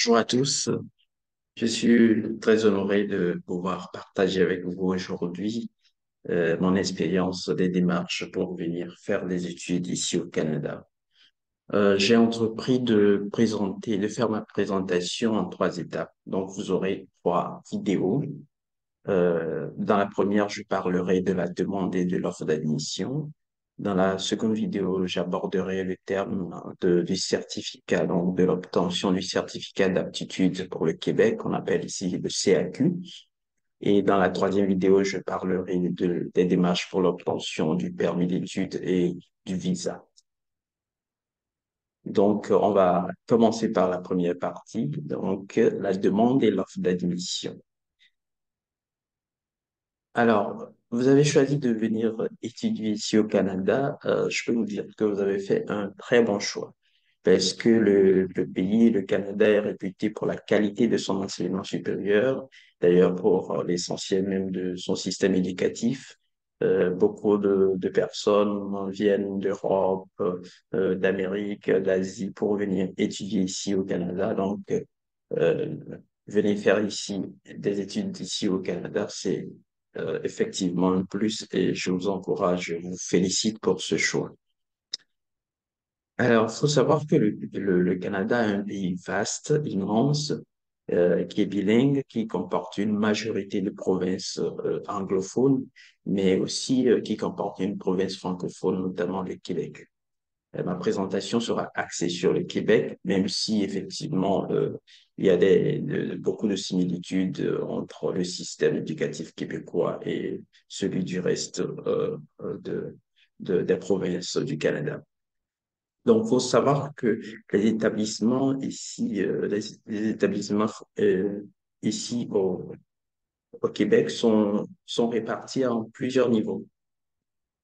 Bonjour à tous, je suis très honoré de pouvoir partager avec vous aujourd'hui mon expérience des démarches pour venir faire des études ici au Canada. J'ai entrepris de faire ma présentation en trois étapes. Donc, vous aurez trois vidéos. Dans la première, je parlerai de la demande et de l'offre d'admission. Dans la seconde vidéo, j'aborderai le terme du certificat, donc de l'obtention du certificat d'aptitude pour le Québec, qu'on appelle ici le CAQ. Et dans la troisième vidéo, je parlerai des démarches pour l'obtention du permis d'études et du visa. Donc, on va commencer par la première partie, donc la demande et l'offre d'admission. Alors, vous avez choisi de venir étudier ici au Canada. Je peux vous dire que vous avez fait un très bon choix parce que le pays, le Canada, est réputé pour la qualité de son enseignement supérieur, d'ailleurs pour l'essentiel même de son système éducatif. Beaucoup de personnes viennent d'Europe, d'Amérique, d'Asie pour venir étudier ici au Canada. Donc, euh, venir faire ici des études ici au Canada, c'est effectivement un plus et je vous encourage, je vous félicite pour ce choix. Alors, il faut savoir que le Canada est un pays vaste, immense, qui est bilingue, qui comporte une majorité de provinces anglophones, mais aussi qui comporte une province francophone, notamment le Québec. Ma présentation sera axée sur le Québec, même si effectivement il y a beaucoup de similitudes entre le système éducatif québécois et celui du reste des provinces du Canada. Donc, faut savoir que les établissements ici, les établissements ici au Québec sont répartis en plusieurs niveaux.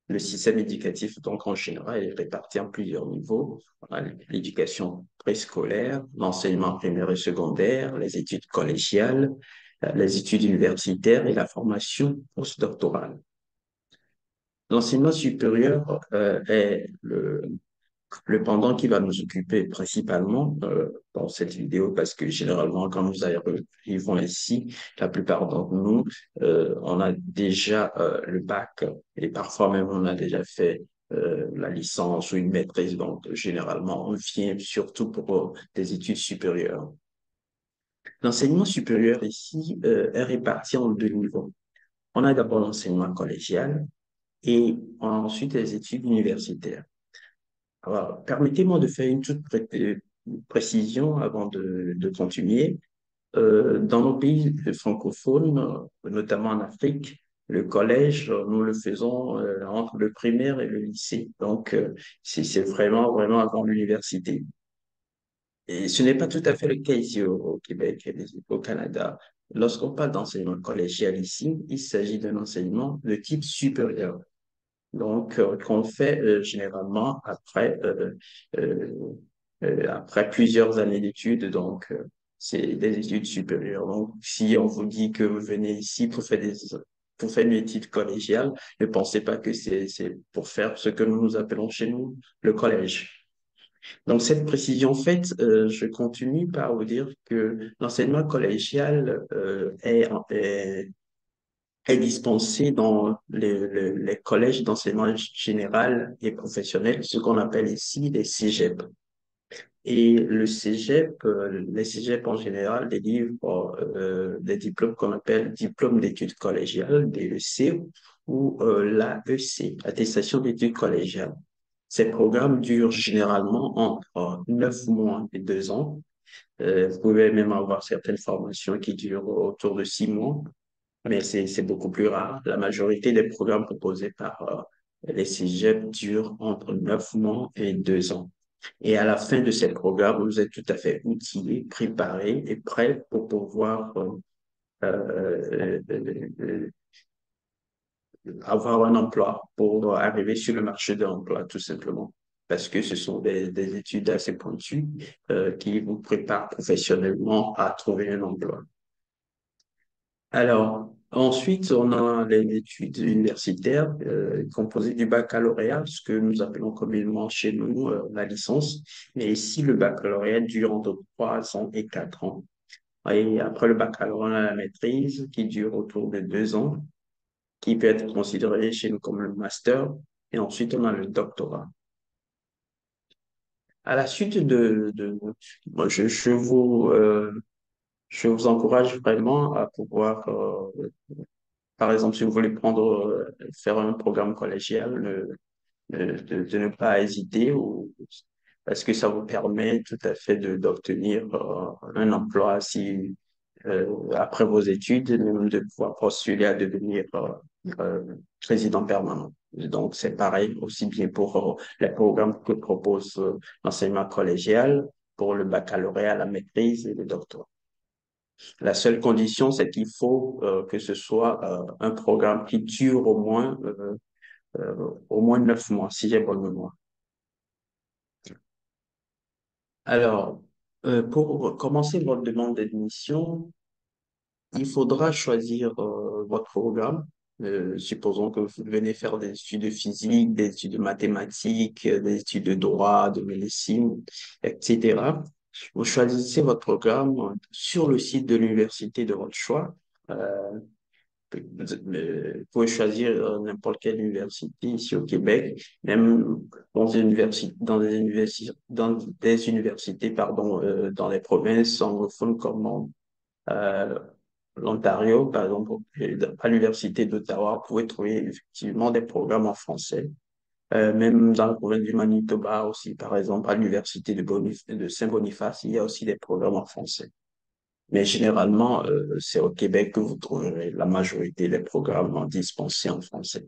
Le système éducatif, donc en général, est réparti en plusieurs niveaux. On a l'éducation préscolaire, l'enseignement primaire et secondaire, les études collégiales, les études universitaires et la formation postdoctorale. L'enseignement supérieur est le pendant qui va nous occuper principalement dans cette vidéo, parce que généralement, quand nous arrivons ici, la plupart d'entre nous, on a déjà le bac et parfois même on a déjà fait la licence ou une maîtrise. Donc, généralement, on vient surtout pour des études supérieures. L'enseignement supérieur ici est réparti en deux niveaux. On a d'abord l'enseignement collégial et on a ensuite les études universitaires. Alors, permettez-moi de faire une précision avant de continuer. Dans nos pays francophones, notamment en Afrique, le collège, nous le faisons entre le primaire et le lycée. Donc, c'est vraiment, vraiment avant l'université. Et ce n'est pas tout à fait le cas ici au Québec et au Canada. Lorsqu'on parle d'enseignement collégial ici, il s'agit d'un enseignement de type supérieur. Donc, qu'on fait généralement euh, après plusieurs années d'études. Donc, c'est des études supérieures. Donc, si on vous dit que vous venez ici pour faire une étude collégiale, ne pensez pas que c'est pour faire ce que nous appelons chez nous le collège. Donc, cette précision faite, je continue par vous dire que l'enseignement collégial est dispensé dans les collèges d'enseignement général et professionnel, ce qu'on appelle ici les cégep. Et le cégep, les cégeps en général délivrent des diplômes qu'on appelle diplôme d'études collégiales, DEC, ou l'AEC, attestation d'études collégiales. Ces programmes durent généralement entre 9 mois et 2 ans. Vous pouvez même avoir certaines formations qui durent autour de 6 mois, mais c'est beaucoup plus rare. La majorité des programmes proposés par les cégeps durent entre 9 mois et 2 ans. Et à la fin de ces programmes, vous êtes tout à fait outillé, préparé et prêt pour pouvoir avoir un emploi, pour arriver sur le marché de l'emploi, tout simplement. Parce que ce sont des études assez pointues qui vous préparent professionnellement à trouver un emploi. Alors, Ensuite, on a les études universitaires composées du baccalauréat, ce que nous appelons communément chez nous la licence. Mais ici, le baccalauréat dure entre 3 ans et 4 ans. Et après le baccalauréat, on a la maîtrise qui dure autour de 2 ans, qui peut être considéré chez nous comme le master. Et ensuite, on a le doctorat. À la suite moi, je vous encourage vraiment à pouvoir par exemple, si vous voulez faire un programme collégial, de ne pas hésiter parce que ça vous permet tout à fait d'obtenir un emploi si, après vos études, et même de pouvoir postuler à devenir euh, résident permanent. Donc, c'est pareil aussi bien pour les programmes que propose l'enseignement collégial, pour le baccalauréat, la maîtrise et le doctorat. La seule condition, c'est qu'il faut que ce soit un programme qui dure au moins 9 mois, si j'ai bonne mémoire. Alors, pour commencer votre demande d'admission, il faudra choisir votre programme. Supposons que vous venez faire des études de physique, des études de mathématiques, des études de droit, de médecine, etc. Vous choisissez votre programme sur le site de l'université de votre choix. Euh, Vous pouvez choisir n'importe quelle université ici au Québec, même dans des universités, pardon, dans les provinces anglophones comme euh, l'Ontario, par exemple, à l'université d'Ottawa, vous pouvez trouver effectivement des programmes en français. Même dans la province du Manitoba aussi, par exemple, à l'université de Saint-Boniface, il y a aussi des programmes en français. Mais généralement, c'est au Québec que vous trouverez la majorité des programmes dispensés en français.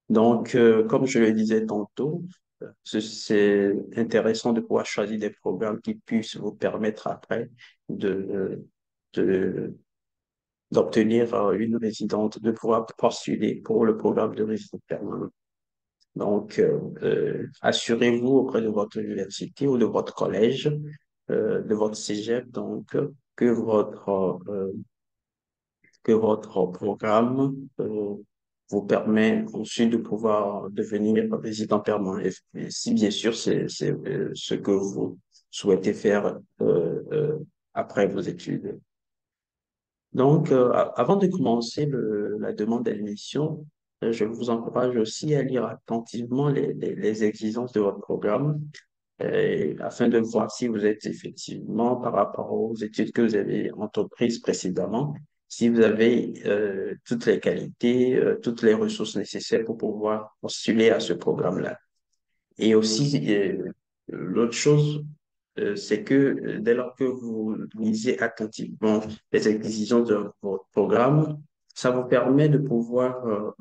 Donc, comme je le disais tantôt, c'est intéressant de pouvoir choisir des programmes qui puissent vous permettre après de, de- d'obtenir une résidence, de pouvoir postuler pour le programme de résidence permanente. Donc, assurez-vous auprès de votre université ou de votre collège, de votre cégep, donc, que votre programme vous permet ensuite de pouvoir devenir résident permanent. Et si bien sûr c'est ce que vous souhaitez faire après vos études. Donc, avant de commencer la demande d'admission, je vous encourage aussi à lire attentivement les exigences de votre programme afin de voir si vous êtes effectivement, par rapport aux études que vous avez entreprises précédemment, si vous avez toutes les qualités, toutes les ressources nécessaires pour pouvoir postuler à ce programme-là. Et aussi, l'autre chose, c'est que dès lors que vous lisez attentivement les exigences de votre programme, ça vous permet de pouvoir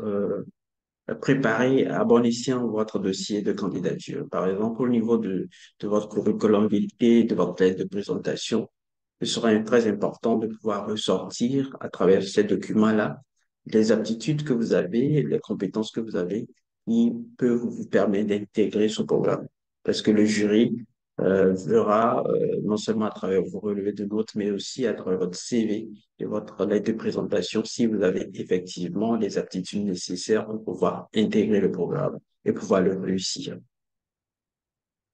préparer à bon escient votre dossier de candidature. Par exemple, au niveau de votre curriculum vitae, de votre lettre de présentation, ce sera très important de pouvoir ressortir à travers ces documents-là les aptitudes que vous avez, les compétences que vous avez qui peuvent vous permettre d'intégrer ce programme. Parce que le jury verra non seulement à travers vos relevés de notes, mais aussi à travers votre CV et votre lettre de présentation si vous avez effectivement les aptitudes nécessaires pour pouvoir intégrer le programme et pouvoir le réussir.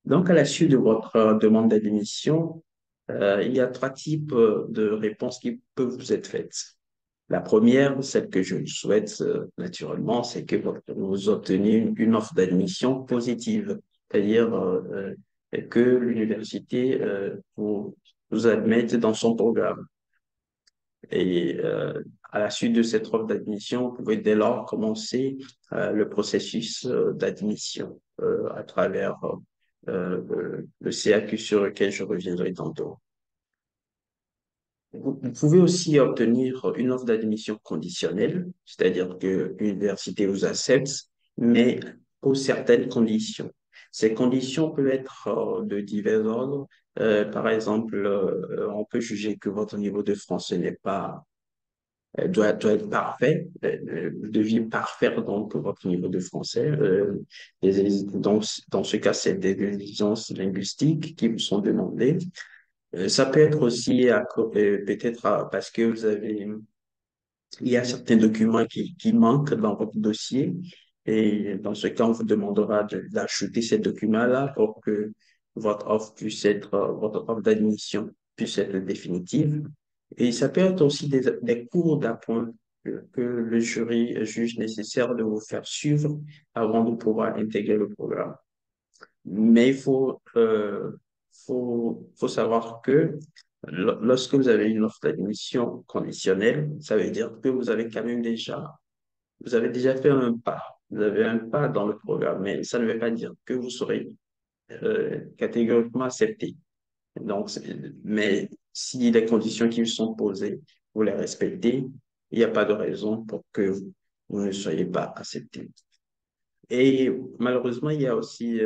Donc, à la suite de votre demande d'admission, il y a trois types de réponses qui peuvent vous être faites. La première, celle que je souhaite naturellement, c'est que vous obteniez une offre d'admission positive, c'est-à-dire que l'université vous admette dans son programme. Et à la suite de cette offre d'admission, vous pouvez dès lors commencer le processus d'admission à travers le CAQ sur lequel je reviendrai tantôt. Vous pouvez aussi obtenir une offre d'admission conditionnelle, c'est-à-dire que l'université vous accepte, mais pour certaines conditions. Ces conditions peuvent être de divers ordres. Par exemple, on peut juger que votre niveau de français n'est pas doit être parfait, devient parfait donc votre niveau de français. Donc, dans ce cas, c'est des exigences linguistiques qui vous sont demandées. Ça peut être aussi peut-être parce que vous avez il y a certains documents qui manquent dans votre dossier et dans ce cas, on vous demandera d'ajouter ces documents-là pour que votre offre d'admission puisse être définitive. Et ça peut être aussi des cours d'appoint que le jury juge nécessaire de vous faire suivre avant de pouvoir intégrer le programme. Mais faut savoir que lorsque vous avez une offre d'admission conditionnelle, ça veut dire que vous avez déjà fait un pas. Vous avez un pas dans le programme, mais ça ne veut pas dire que vous serez catégoriquement accepté. Donc, mais si les conditions qui vous sont posées, vous les respectez, il n'y a pas de raison pour que vous ne soyez pas accepté. Et malheureusement, il y a aussi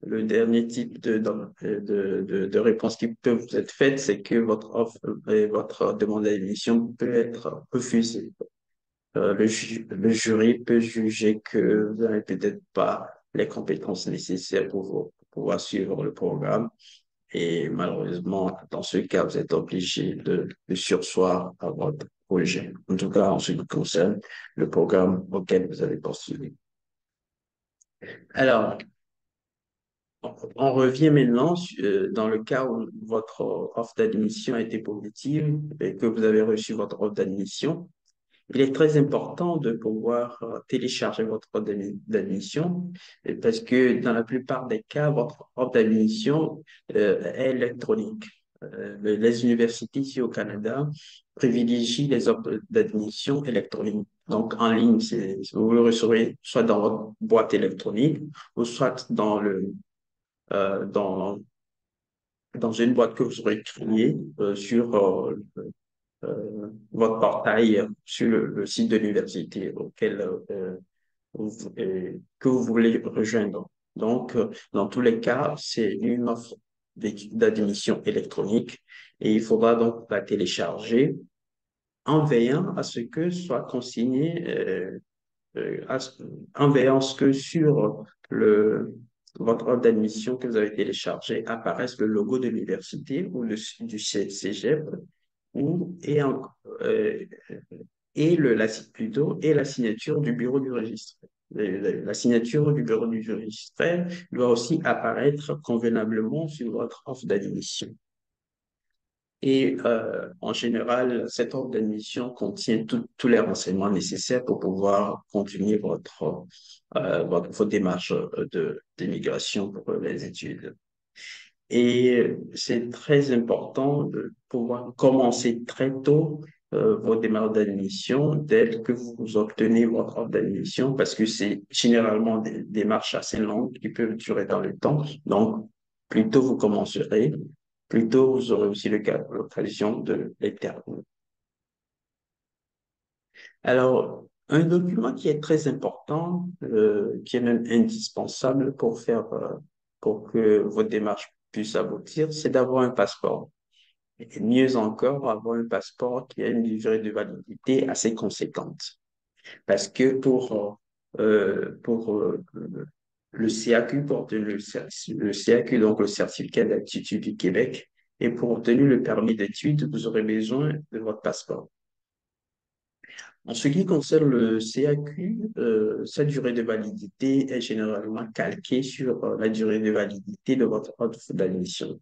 le dernier type de réponse qui peut vous être faite, c'est que votre offre et votre demande d'admission peut être refusée. Le jury peut juger que vous n'avez peut-être pas les compétences nécessaires pour pouvoir suivre le programme. Et malheureusement, dans ce cas, vous êtes obligé de surseoir à votre projet. En tout cas, en ce qui concerne le programme auquel vous avez postulé. Alors, on revient maintenant dans le cas où votre offre d'admission a été positive et que vous avez reçu votre offre d'admission. Il est très important de pouvoir télécharger votre offre d'admission parce que dans la plupart des cas, votre offre d'admission est électronique. Les universités ici au Canada privilégient les offres d'admission électroniques. Donc, en ligne, vous le recevrez soit dans votre boîte électronique ou soit euh, dans, dans une boîte que vous aurez créée sur votre portail sur le site de l'université que vous voulez rejoindre. Donc, dans tous les cas, c'est une offre d'admission électronique et il faudra donc la télécharger en veillant à ce que soit consigné en veillant à ce que sur votre offre d'admission que vous avez téléchargée apparaisse le logo de l'université ou du cégep ou, euh, plutôt, et la signature du bureau du registre. La signature du bureau du registre doit aussi apparaître convenablement sur votre offre d'admission. Et en général, cette offre d'admission contient tous les renseignements nécessaires pour pouvoir continuer votre démarche d'immigration pour les études. Et c'est très important de pouvoir commencer très tôt vos démarches d'admission dès que vous obtenez votre offre d'admission parce que c'est généralement des démarches assez longues qui peuvent durer dans le temps. Donc, plus tôt vous commencerez, plus tôt vous aurez aussi l'occasion de les terminer. Alors, un document qui est très important, qui est même indispensable pour que votre démarche puisse aboutir, c'est d'avoir un passeport. Et mieux encore, avoir un passeport qui a une durée de validité assez conséquente. Parce que pour le CAQ, pour obtenir le CAQ, donc le certificat d'aptitude du Québec, et pour obtenir le permis d'études, vous aurez besoin de votre passeport. En ce qui concerne le CAQ, sa durée de validité est généralement calquée sur la durée de validité de votre offre d'admission.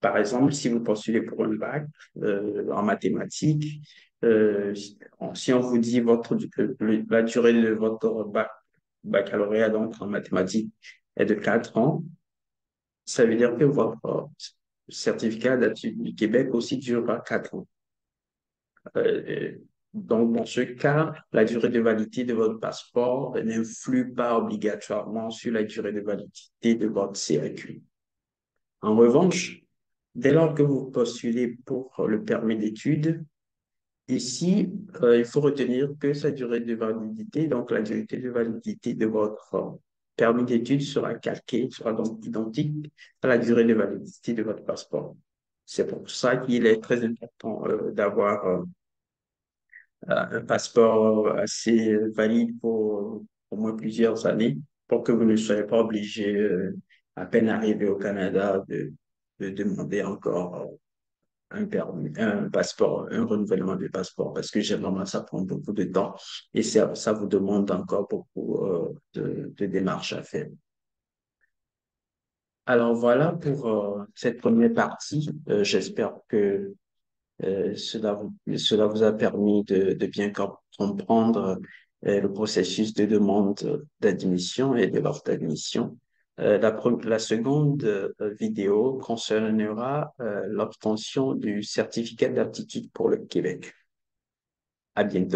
Par exemple, si vous postulez pour un bac en mathématiques, si on vous dit la durée de votre baccalauréat donc en mathématiques est de 4 ans, ça veut dire que votre certificat d'études du Québec aussi durera 4 ans. Euh, donc, dans ce cas, la durée de validité de votre passeport n'influe pas obligatoirement sur la durée de validité de votre CAQ. En revanche, dès lors que vous postulez pour le permis d'études, ici, il faut retenir que sa durée de validité, donc la durée de validité de votre permis d'études sera calquée, sera donc identique à la durée de validité de votre passeport. C'est pour ça qu'il est très important d'avoir un passeport assez valide pour au moins plusieurs années pour que vous ne soyez pas obligé, à peine arrivé au Canada, de demander encore un passeport, un renouvellement de passeport, parce que généralement, ça prend beaucoup de temps et ça vous demande encore beaucoup de démarches à faire. Alors voilà pour cette première partie. J'espère que cela vous a permis de bien comprendre le processus de demande d'admission et de l'offre d'admission. La seconde vidéo concernera l'obtention du certificat d'aptitude pour le Québec. À bientôt.